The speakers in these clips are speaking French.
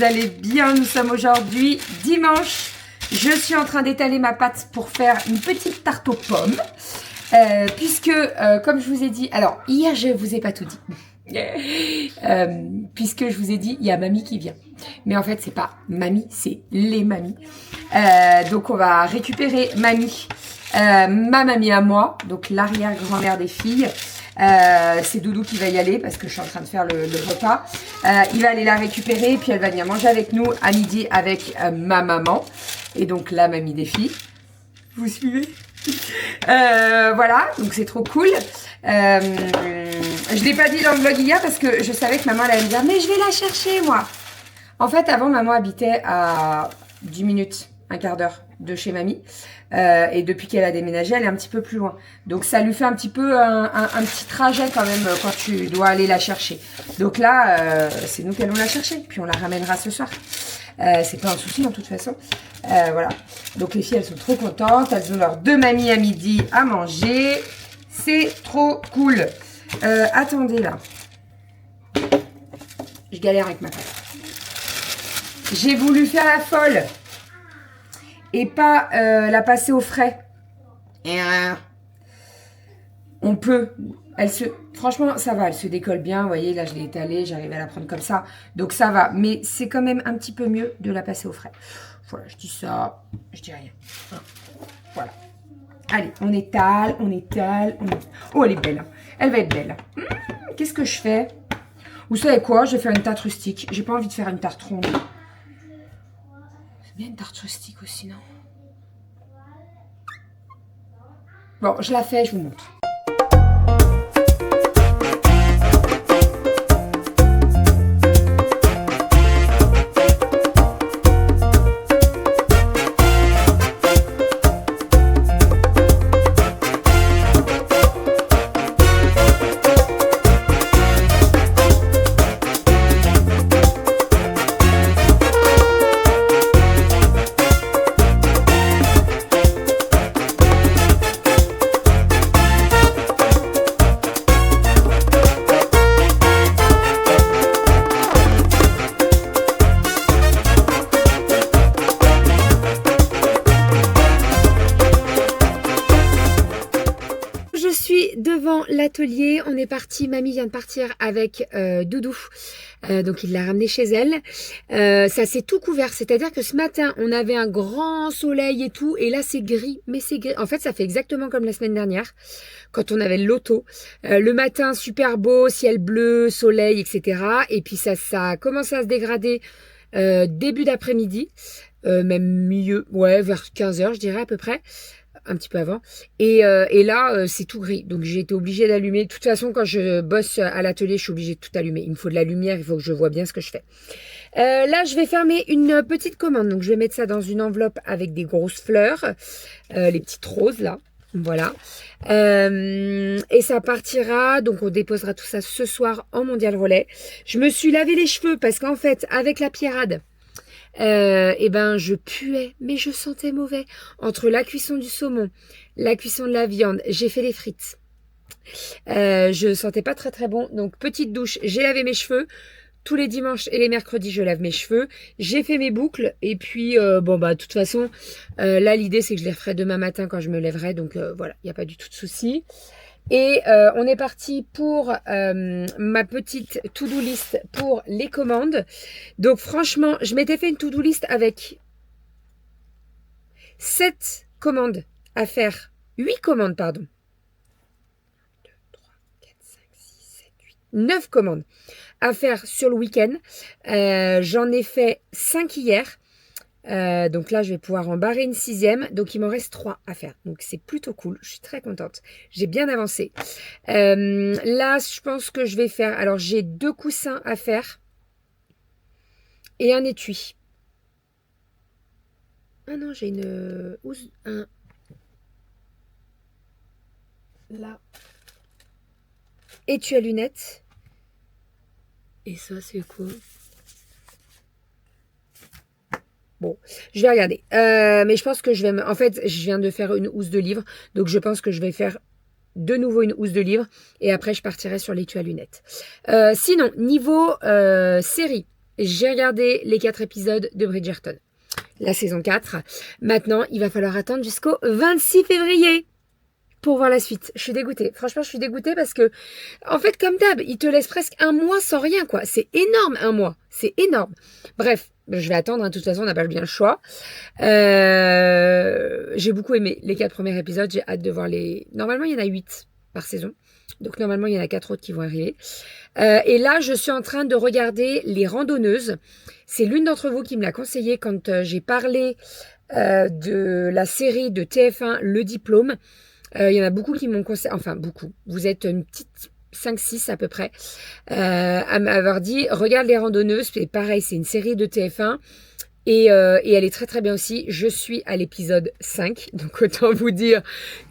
vous allez bien. Nous sommes aujourd'hui dimanche. Je suis en train d'étaler ma pâte pour faire une petite tarte aux pommes. Puisque, comme je vous ai dit... Alors, hier, je vous ai pas tout dit. Puisque je vous ai dit, il y a mamie qui vient. Mais en fait, c'est pas mamie, c'est les mamies. Donc, on va récupérer mamie. Ma mamie à moi, donc l'arrière-grand-mère des filles. C'est Doudou qui va y aller parce que je suis en train de faire le repas. Il va aller la récupérer, puis elle va venir manger avec nous à midi avec ma maman. Et donc la mamie des filles. Vous suivez? Voilà, donc c'est trop cool. Je l'ai pas dit dans le vlog hier parce que je savais que maman elle allait me dire mais je vais la chercher moi. En fait, avant maman habitait à 10 minutes, un quart d'heure de chez mamie. Et depuis qu'elle a déménagé, elle est un petit peu plus loin. Donc ça lui fait un petit peu un petit trajet quand même quand tu dois aller la chercher. Donc là, c'est nous qui allons la chercher. Puis on la ramènera ce soir. C'est pas un souci en toute façon. Voilà. Donc les filles, elles sont trop contentes. Elles ont leurs deux mamies à midi à manger. C'est trop cool. Attendez là. Je galère avec ma pâte. J'ai voulu faire la folle. Et pas la passer au frais. Et on peut. Franchement, ça va. Elle se décolle bien. Vous voyez, là, je l'ai étalée. J'arrive à la prendre comme ça. Donc, ça va. Mais c'est quand même un petit peu mieux de la passer au frais. Voilà, je dis ça. Je dis rien. Voilà. Allez, on étale, on étale. Oh, elle est belle. Hein. Elle va être belle. Qu'est-ce que je fais? Vous savez quoi? Je vais faire une tarte rustique. J'ai pas envie de faire une tarte ronde. C'est bien une tarte rustique aussi, non? Bon, je la fais, je vous montre. Devant l'atelier, on est parti, mamie vient de partir avec Doudou, donc il l'a ramené chez elle. Ça s'est tout couvert, c'est-à-dire que ce matin on avait un grand soleil et tout, et là c'est gris, mais c'est gris. En fait ça fait exactement comme la semaine dernière, quand on avait le loto. Le matin super beau, ciel bleu, soleil, etc. Et puis ça a commencé à se dégrader début d'après-midi, même milieu, ouais vers 15 h je dirais à peu près. Un petit peu avant. Et là, c'est tout gris. Donc, j'ai été obligée d'allumer. De toute façon, quand je bosse à l'atelier, je suis obligée de tout allumer. Il me faut de la lumière. Il faut que je vois bien ce que je fais. Là, je vais fermer une petite commande. Donc, je vais mettre ça dans une enveloppe avec des grosses fleurs. Les petites roses, là. Voilà. Et ça partira. Donc, on déposera tout ça ce soir en Mondial Relais. Je me suis lavé les cheveux parce qu'en fait, avec la pierrade, et ben je puais, mais je sentais mauvais. Entre la cuisson du saumon, la cuisson de la viande, j'ai fait les frites. Je sentais pas très très bon. Donc petite douche, j'ai lavé mes cheveux. Tous les dimanches et les mercredis, je lave mes cheveux. J'ai fait mes boucles. Et puis, bon, bah, de toute façon, là, l'idée, c'est que je les referai demain matin quand je me lèverai. Donc, voilà, il n'y a pas du tout de souci. Et on est parti pour ma petite to-do list pour les commandes. Donc franchement, je m'étais fait une to-do list avec 7 commandes à faire. 8 commandes, pardon. 2, 3, 4, 5, 6, 7, 8, 9 commandes à faire sur le week-end. J'en ai fait 5 hier. Donc là je vais pouvoir en barrer une 6e, donc il m'en reste 3 à faire, donc c'est plutôt cool, je suis très contente, j'ai bien avancé. Là je pense que je vais faire, alors j'ai 2 coussins à faire et un étui. Ah non, j'ai une housse, là, étui à lunettes, et ça c'est quoi? Bon, je vais regarder. Mais je pense que je vais... En fait, je viens de faire une housse de livre. Donc, je pense que je vais faire de nouveau une housse de livre. Et après, je partirai sur l'étui à lunettes. Sinon, niveau série j'ai regardé les 4 épisodes de Bridgerton, la saison 4. Maintenant, il va falloir attendre jusqu'au 26 février pour voir la suite. Je suis dégoûtée. Franchement, je suis dégoûtée parce que, en fait, comme d'hab, il te laisse presque un mois sans rien, quoi. C'est énorme, un mois. C'est énorme. Bref, je vais attendre. De toute façon, on n'a pas bien le choix. J'ai beaucoup aimé les 4 premiers épisodes. J'ai hâte de voir les... Normalement, il y en a 8 par saison. Donc, normalement, il y en a 4 autres qui vont arriver. Et là, je suis en train de regarder Les Randonneuses. C'est l'une d'entre vous qui me l'a conseillé quand j'ai parlé de la série de TF1 Le Diplôme. Il y en a beaucoup qui m'ont conseillé, enfin beaucoup, vous êtes une petite 5-6 à peu près, à m'avoir dit, regarde Les Randonneuses, c'est pareil, c'est une série de TF1, et elle est très très bien aussi. Je suis à l'épisode 5, donc autant vous dire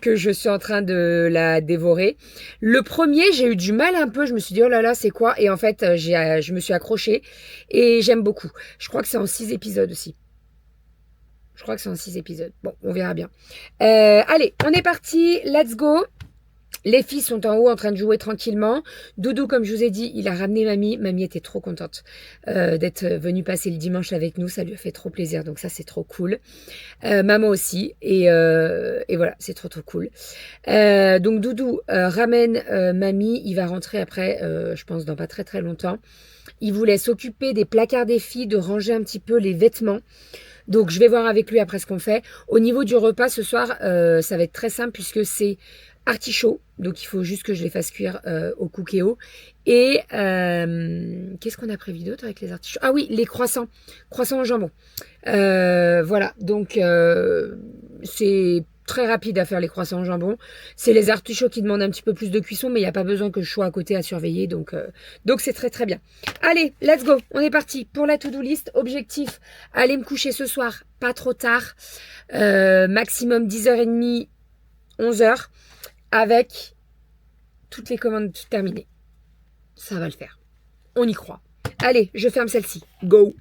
que je suis en train de la dévorer. Le premier, j'ai eu du mal un peu, je me suis dit, oh là là, c'est quoi? Et en fait, je me suis accrochée, et j'aime beaucoup. Je crois que c'est en 6 épisodes aussi. Je crois que c'est en 6 épisodes. Bon, on verra bien. Allez, on est parti. Let's go. Les filles sont en haut en train de jouer tranquillement. Doudou, comme je vous ai dit, il a ramené mamie. Mamie était trop contente d'être venue passer le dimanche avec nous. Ça lui a fait trop plaisir. Donc ça, c'est trop cool. Maman aussi. Et voilà, c'est trop cool. Donc Doudou ramène mamie. Il va rentrer après, je pense, dans pas très très longtemps. Il voulait s'occuper des placards des filles, de ranger un petit peu les vêtements. Donc, je vais voir avec lui après ce qu'on fait. Au niveau du repas, ce soir, ça va être très simple puisque c'est artichaut. Donc, il faut juste que je les fasse cuire au cookéo. Et qu'est-ce qu'on a prévu d'autre avec les artichauts? Ah oui, les croissants. Croissants au jambon. Voilà. Donc, c'est très rapide à faire les croissants au jambon. C'est les artichauts qui demandent un petit peu plus de cuisson, mais il n'y a pas besoin que je sois à côté à surveiller. Donc c'est très très bien. Allez, let's go. On est parti pour la to-do list. Objectif, aller me coucher ce soir, pas trop tard. Maximum 10h30, 11h, avec toutes les commandes terminées. Ça va le faire. On y croit. Allez, je ferme celle-ci. Go!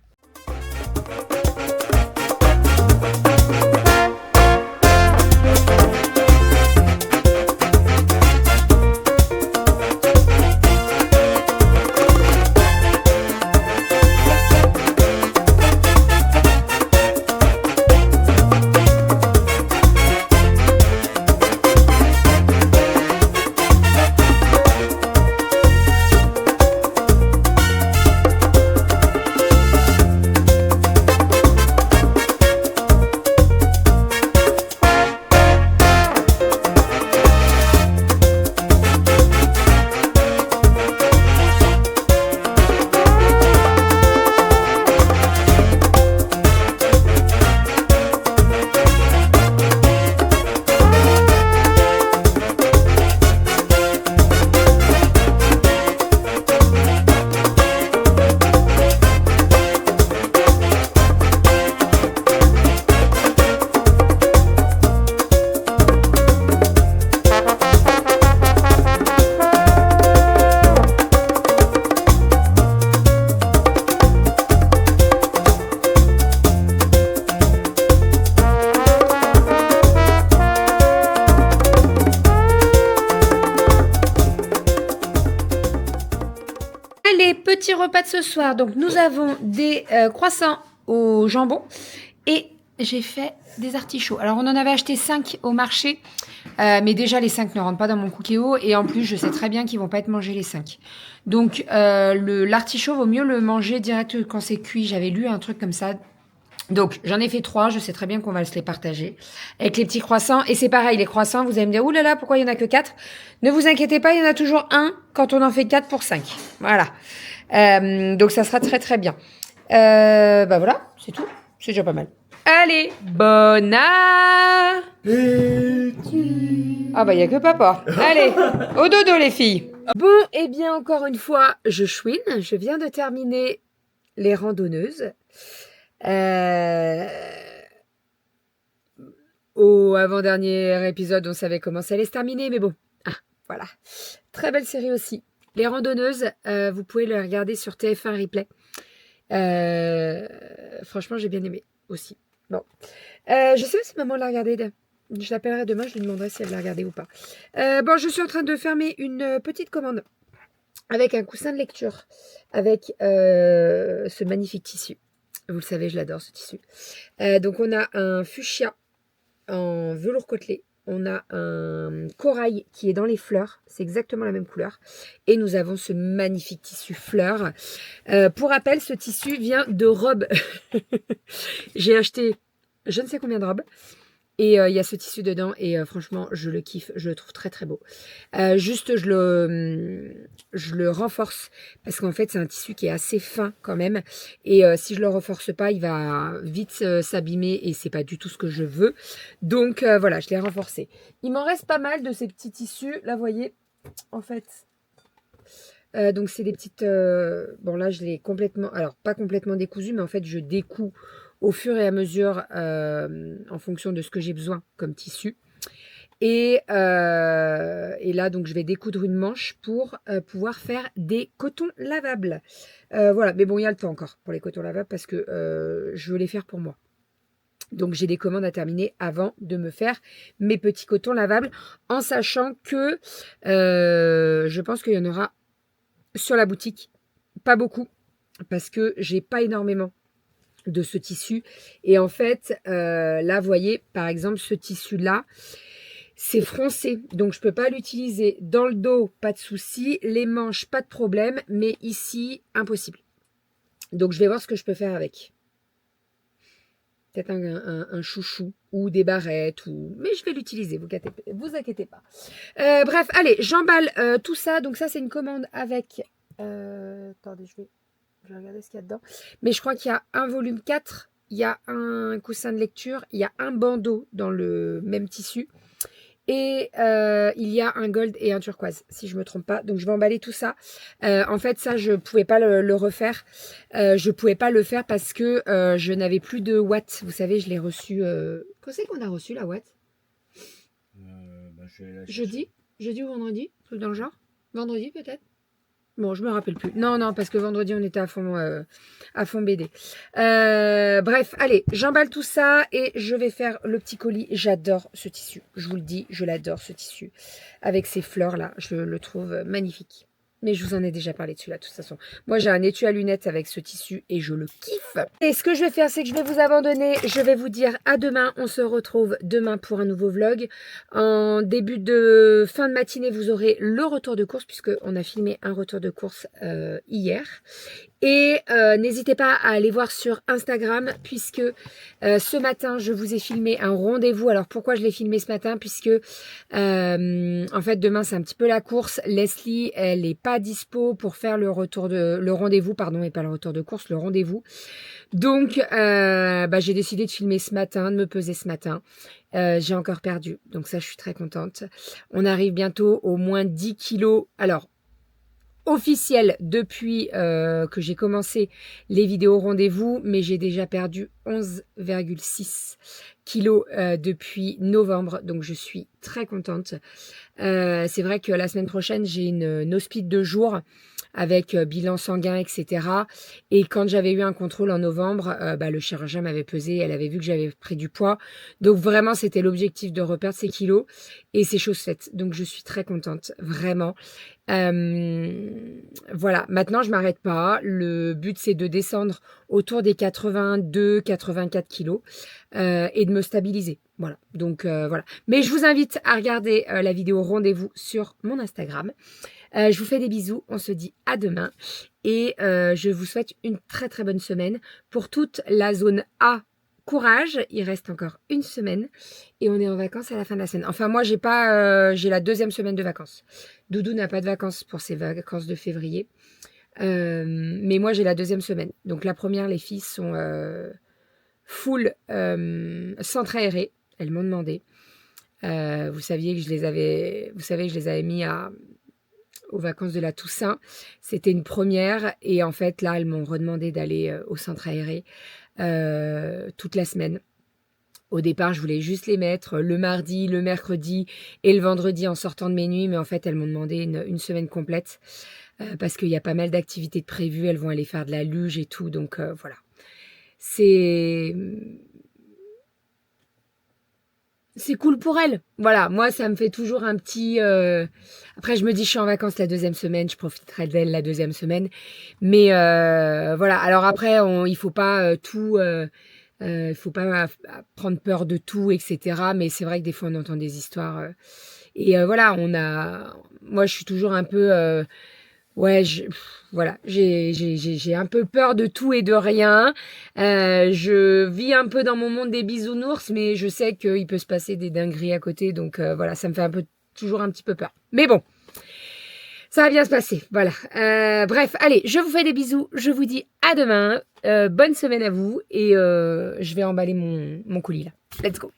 Petit repas de ce soir, donc nous avons des croissants au jambon et j'ai fait des artichauts. Alors on en avait acheté 5 au marché, mais déjà les 5 ne rentrent pas dans mon cookéo et en plus je sais très bien qu'ils vont pas être mangés les 5. Donc l'artichaut vaut mieux le manger direct quand c'est cuit, j'avais lu un truc comme ça. Donc, j'en ai fait 3, je sais très bien qu'on va se les partager avec les petits croissants. Et c'est pareil, les croissants, vous allez me dire, oulala, pourquoi il n'y en a que 4? Ne vous inquiétez pas, il y en a toujours un quand on en fait 4 pour 5. Voilà. Donc, ça sera très très bien. Bah voilà, c'est tout. C'est déjà pas mal. Allez, bon appétit. Ah bah, il n'y a que papa. Allez, au dodo les filles. Bon, eh bien, encore une fois, je chouine. Je viens de terminer Les Randonneuses. Au avant-dernier épisode, on savait comment ça allait se terminer, mais bon, voilà. Très belle série aussi. Les Randonneuses, vous pouvez le regarder sur TF1 Replay. Franchement, j'ai bien aimé aussi. Bon, je sais pas si maman l'a regardé. Je l'appellerai demain, je lui demanderai si elle l'a regardé ou pas. Bon, je suis en train de fermer une petite commande avec un coussin de lecture, avec ce magnifique tissu. Vous le savez, je l'adore ce tissu. Donc on a un fuchsia en velours côtelé. On a un corail qui est dans les fleurs. C'est exactement la même couleur. Et nous avons ce magnifique tissu fleurs. Pour rappel, ce tissu vient de robes. J'ai acheté je ne sais combien de robes. Et il y a ce tissu dedans. Et franchement, je le kiffe. Je le trouve très très beau. Juste, je le renforce. Parce qu'en fait, c'est un tissu qui est assez fin quand même. Et si je le renforce pas, il va vite s'abîmer. Et c'est pas du tout ce que je veux. Donc voilà, je l'ai renforcé. Il m'en reste pas mal de ces petits tissus. Là, vous voyez, en fait... donc c'est des petites... bon là je l'ai complètement... Alors pas complètement décousu, mais en fait je découds au fur et à mesure en fonction de ce que j'ai besoin comme tissu. Et là donc je vais découdre une manche pour pouvoir faire des cotons lavables. Voilà, mais bon il y a le temps encore pour les cotons lavables parce que je veux les faire pour moi. Donc j'ai des commandes à terminer avant de me faire mes petits cotons lavables en sachant que je pense qu'il y en aura sur la boutique, pas beaucoup, parce que j'ai pas énormément de ce tissu. Et en fait, là, vous voyez, par exemple, ce tissu-là, c'est froncé, donc je peux pas l'utiliser. Dans le dos, pas de souci. Les manches, pas de problème. Mais ici, impossible. Donc, je vais voir ce que je peux faire avec. Peut-être un chouchou ou des barrettes. Mais je vais l'utiliser, vous inquiétez pas. Bref, allez, j'emballe tout ça. Donc ça, c'est une commande avec... attendez, je vais regarder ce qu'il y a dedans. Mais je crois qu'il y a un volume 4, il y a un coussin de lecture, il y a un bandeau dans le même tissu. Et il y a un gold et un turquoise, si je ne me trompe pas. Donc je vais emballer tout ça. En fait, ça, je ne pouvais pas le refaire. Je ne pouvais pas le faire parce que je n'avais plus de watts. Vous savez, je l'ai reçu... Quand c'est qu'on a reçu la watt Jeudi ou vendredi? Truc dans le genre? Vendredi peut-être? Bon, je me rappelle plus. Non, parce que vendredi, on était à fond BD. Bref, allez, j'emballe tout ça et je vais faire le petit colis. J'adore ce tissu. Je vous le dis, je l'adore ce tissu. Avec ces fleurs-là, je le trouve magnifique. Mais je vous en ai déjà parlé dessus là, de toute façon. Moi, j'ai un étui à lunettes avec ce tissu et je le kiffe. Et ce que je vais faire, c'est que je vais vous abandonner. Je vais vous dire à demain. On se retrouve demain pour un nouveau vlog. En début de fin de matinée, vous aurez le retour de course puisqu'on a filmé un retour de course hier. Et n'hésitez pas à aller voir sur Instagram puisque ce matin, je vous ai filmé un rendez-vous. Alors pourquoi je l'ai filmé ce matin? Puisque en fait, demain, c'est un petit peu la course. Leslie, elle n'est pas dispo pour faire le rendez-vous, pardon, et pas le retour de course, le rendez-vous. Donc, j'ai décidé de filmer ce matin, de me peser ce matin. J'ai encore perdu, donc ça, je suis très contente. On arrive bientôt au moins 10 kilos. Alors, officiel depuis que j'ai commencé les vidéos rendez-vous, mais j'ai déjà perdu 11,6 kilos depuis novembre, donc je suis très contente. C'est vrai que la semaine prochaine, j'ai une hospite de jour avec bilan sanguin, etc. Et quand j'avais eu un contrôle en novembre, le chirurgien m'avait pesé, elle avait vu que j'avais pris du poids. Donc vraiment, c'était l'objectif de reperdre ces kilos. Et c'est chose faite. Donc je suis très contente, vraiment. Voilà, maintenant je m'arrête pas. Le but, c'est de descendre autour des 82-84 kilos et de me stabiliser. Voilà, donc voilà. Mais je vous invite à regarder la vidéo rendez-vous sur mon Instagram. Je vous fais des bisous, on se dit à demain et je vous souhaite une très très bonne semaine. Pour toute la zone A, courage, il reste encore une semaine et on est en vacances à la fin de la semaine. Enfin moi j'ai la deuxième semaine de vacances. Doudou n'a pas de vacances pour ses vacances de février. Mais moi j'ai la deuxième semaine. Donc la première, les filles sont full centre aéré. Elles m'ont demandé. Vous savez que je les avais mis aux vacances de la Toussaint. C'était une première et en fait là elles m'ont redemandé d'aller au centre aéré toute la semaine. Au départ je voulais juste les mettre le mardi, le mercredi et le vendredi en sortant de mes nuits, mais en fait elles m'ont demandé une semaine complète parce qu'il y a pas mal d'activités de prévues. Elles vont aller faire de la luge et tout, donc voilà. C'est c'est cool pour elle. Voilà, moi, ça me fait toujours un petit... Après, je me dis, je suis en vacances la 2e semaine, je profiterai d'elle la 2e semaine. Mais voilà, alors après, il faut pas tout... il faut pas prendre peur de tout, etc. Mais c'est vrai que des fois, on entend des histoires. Et voilà, moi, je suis toujours un peu... ouais, voilà, j'ai un peu peur de tout et de rien. Je vis un peu dans mon monde des bisounours, mais je sais qu'il peut se passer des dingueries à côté. Donc voilà, ça me fait toujours un petit peu peur. Mais bon, ça va bien se passer. Voilà. Bref, allez, je vous fais des bisous. Je vous dis à demain. Bonne semaine à vous. Et je vais emballer mon colis là. Let's go.